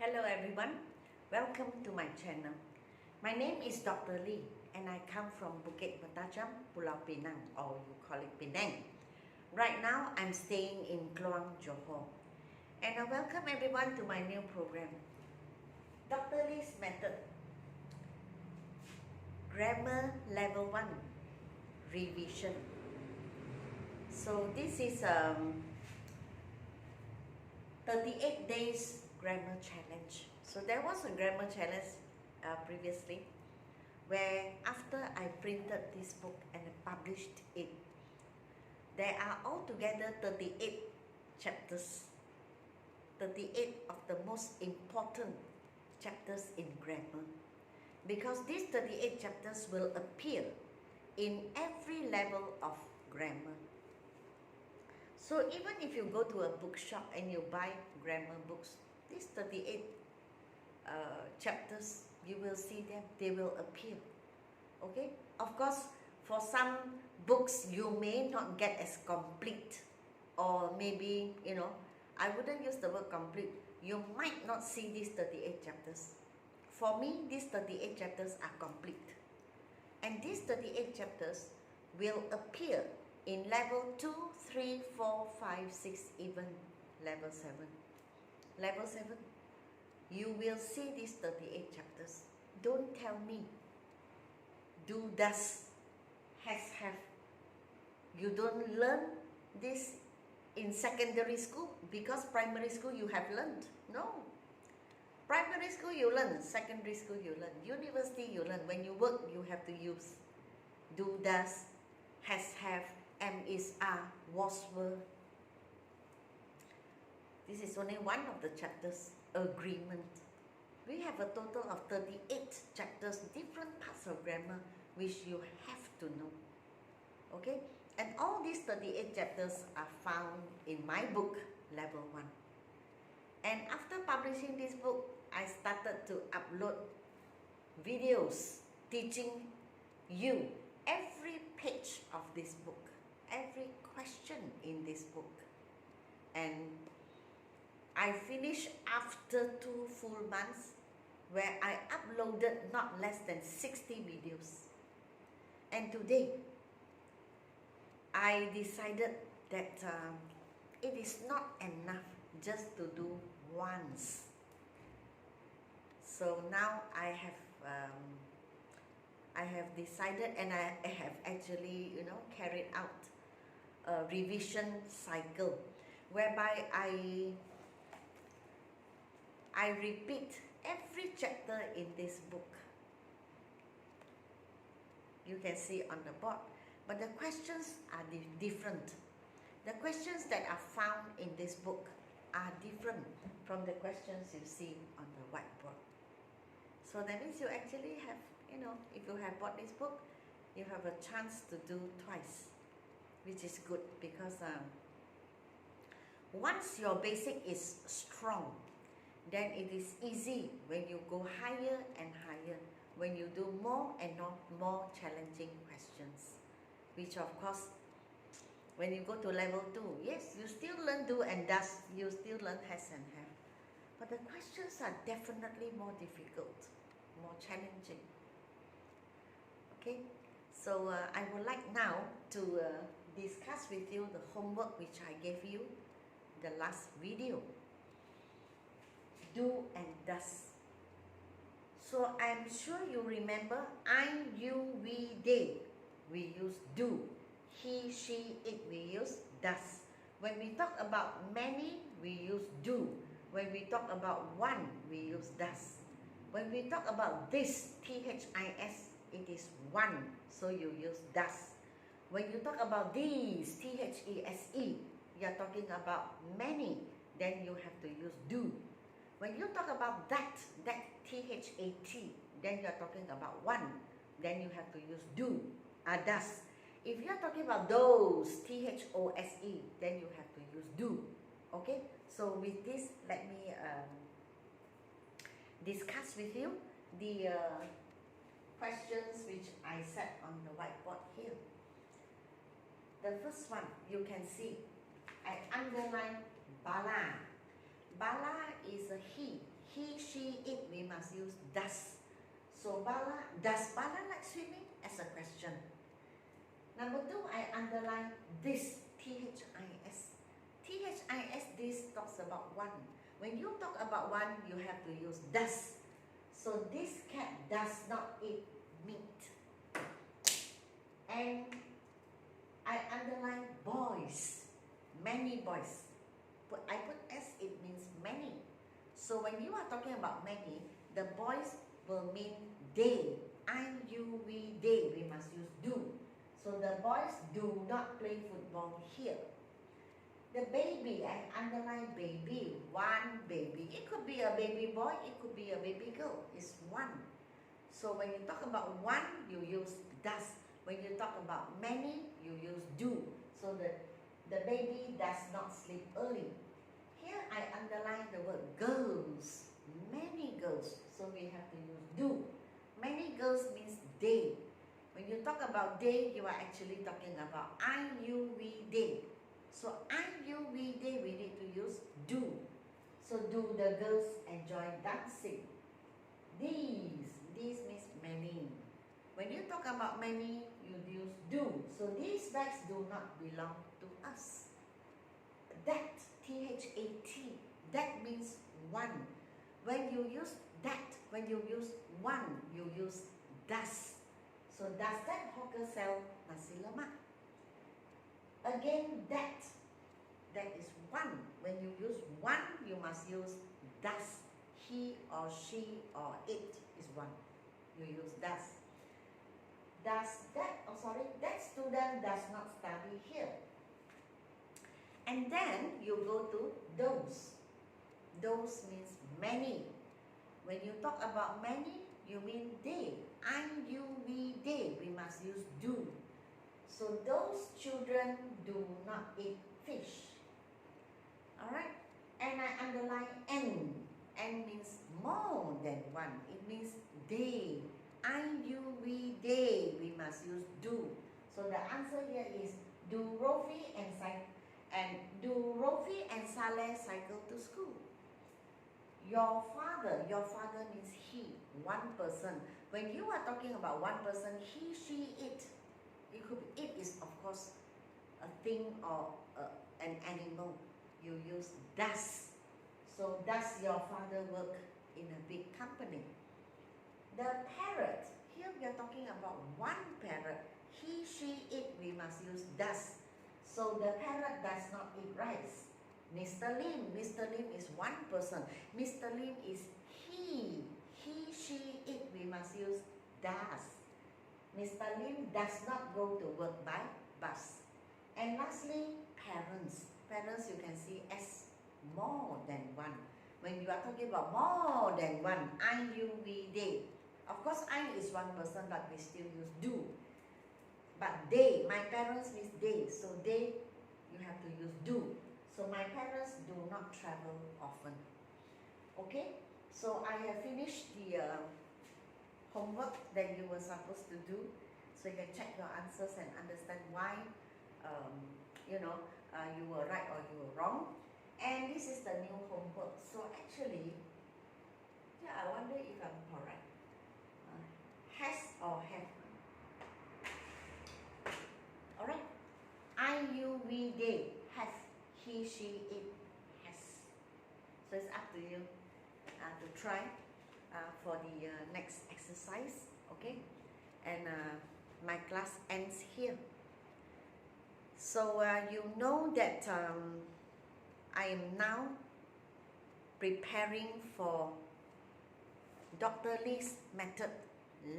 Hello everyone, welcome to my channel. My name is Dr. Lee and I come from Bukit Batajam, Pulau Pinang, or you call it Penang. Right now I'm staying in Kluang, Johor, and I welcome everyone to my new program, Dr. Lee's Method, Grammar Level 1 Revision. So this is 38 days grammar challenge. So there was a grammar challenge previously where after I printed this book and published it, there are altogether 38 chapters, 38 of the most important chapters in grammar, because these 38 chapters will appear in every level of grammar. So even if you go to a bookshop and you buy grammar books, these 38 chapters, you will see them, they will appear. Okay, of course, for some books you may not get as complete, or maybe, I wouldn't use the word complete, you might not see these 38 chapters. For me, these 38 chapters are complete, and these 38 chapters will appear in level 2, 3, 4, 5, 6, even level 7. Level 7, you will see these 38 chapters. Don't tell me do, does, has, have. You don't learn this in secondary school, because primary school you have learned. No. Primary school you learn, secondary school you learn, university you learn. When you work, you have to use do, does, has, have, am, is, are, was, were. This is only one of the chapters, agreement. We have a total of 38 chapters, different parts of grammar, which you have to know. Okay? And all these 38 chapters are found in my book, Level 1. And after publishing this book, I started to upload videos teaching you every page of this book, every question in this book. And I finished after 2 full months, where I uploaded not less than 60 videos. And today, I decided that it is not enough just to do once. So now I have decided, and I have actually, carried out a revision cycle, whereby I repeat every chapter in this book. You can see on the board, but the questions are different. The questions that are found in this book are different from the questions you see on the whiteboard. So that means you actually have, if you have bought this book, you have a chance to do twice, which is good, because once your basic is strong, then it is easy when you go higher and higher, when you do more and more challenging questions, which of course, when you go to level 2, yes, you still learn do and does, you still learn has and have, but the questions are definitely more difficult, more challenging. Okay, so I would like now to discuss with you the homework which I gave you the last video. Do and does. So I'm sure you remember I, you, we, they, we use do. He, she, it, we use does. When we talk about many, we use do. When we talk about one, we use does. When we talk about this, T-H-I-S, it is one, so you use does. When you talk about these, T-H-E-S-E, you are talking about many, then you have to use do. When you talk about that T-H-A-T, then you are talking about one, then you have to use do, does. If you are talking about those, T-H-O-S-E, then you have to use do. Okay, so with this, let me discuss with you the questions which I set on the whiteboard here. The first one, you can see, I underline Bala. Bala is a he. he, she, it, we must use does. So Bala, does Bala like swimming? As a question. Number 2, I underline this, T-H-I-S. T-H-I-S, this talks about one. When you talk about one, you have to use does. So this cat does not eat meat. And I underline boys, many boys. I put S, it means many. So when you are talking about many, the boys will mean they. I-U-V, they, we must use do. So the boys do not play football here. The baby, I underline baby, one baby. It could be a baby boy, it could be a baby girl. It's one. So when you talk about one, you use does. When you talk about many, you use do. So the baby does not sleep early. Here I underline the word girls, many girls. So we have to use do. Many girls means they. When you talk about they, you are actually talking about I-U-V, they. So I-U-V, they, we need to use do. So do the girls enjoy dancing? These means many. When you talk about many, you use do. So these bags do not belong to us. That, T-H-A-T, that means one. When you use that, when you use one, you use does. So does that hawker sell nasi lemak? Again, that is one. When you use one, you must use does. He or she or it is one. You use does. That student does not study here. And then you go to those. Those means many. When you talk about many, you mean they. I-U-V, they. We must use do. So those children do not eat fish. Alright? And I underline N. N means more than one. It means they. I-U-V, they. We must use do. So the answer here is do Rofi and Saleh cycle to school? Your father means he, one person. When you are talking about one person, he, she, it. It is of course a thing or an animal. You use does. So does your father work in a big company? The parrot, here we are talking about one parrot. He, she, it, we must use does. So the parrot does not eat rice. Mr. Lim is one person. Mr. Lim is he, she, it, we must use does. Mr. Lim does not go to work by bus. And lastly, parents. Parents, you can see as more than one. When you are talking about more than one, I-U-V, they. Of course, I is one person, but we still use do. But they, my parents means they. So they, you have to use do. So my parents do not travel often. Okay? So I have finished the homework that you were supposed to do. So you can check your answers and understand why you were right or you were wrong. And this is the new homework. So actually, I wonder if I'm correct. Has or have. Alright? I-U-V, they. Have. He, she, it. Has. So it's up to you to try for the next exercise. Okay? And my class ends here. So you know that I am now preparing for Dr. Lee's method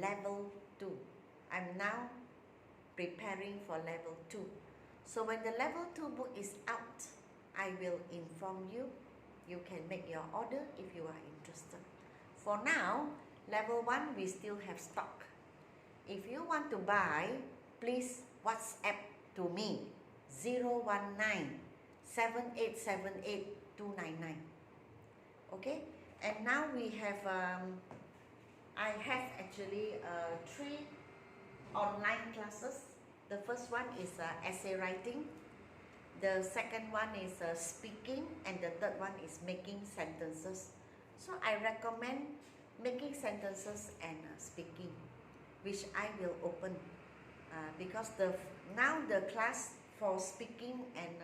level 2. I'm now preparing for level 2. So when the level 2 book is out, I will inform you. You can make your order if you are interested. For now, level 1 we still have stock. If you want to buy, please WhatsApp to me 019-7878-299. Okay? And now we have I have actually 3 online classes. The first one is essay writing. The second one is speaking, and the third one is making sentences. So I recommend making sentences and speaking, which I will open because now the class for speaking and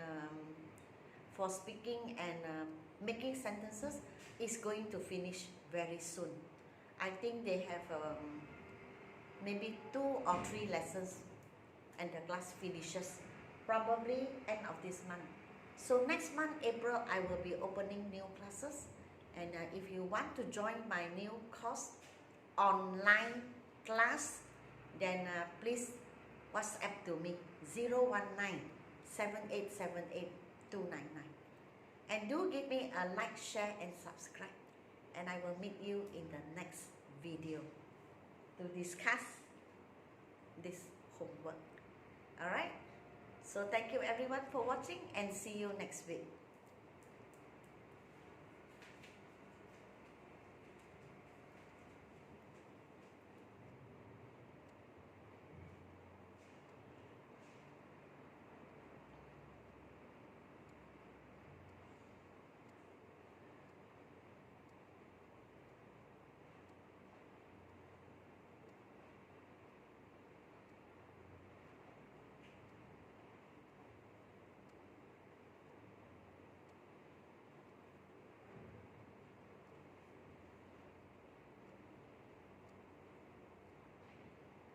making sentences is going to finish very soon. I think they have maybe 2 or 3 lessons and the class finishes probably end of this month. So next month, April, I will be opening new classes, and if you want to join my new course, online class, then please WhatsApp to me 019-7878-299, and do give me a like, share and subscribe, and I will meet you in the next video to discuss this homework. Alright, so thank you everyone for watching, and see you next week.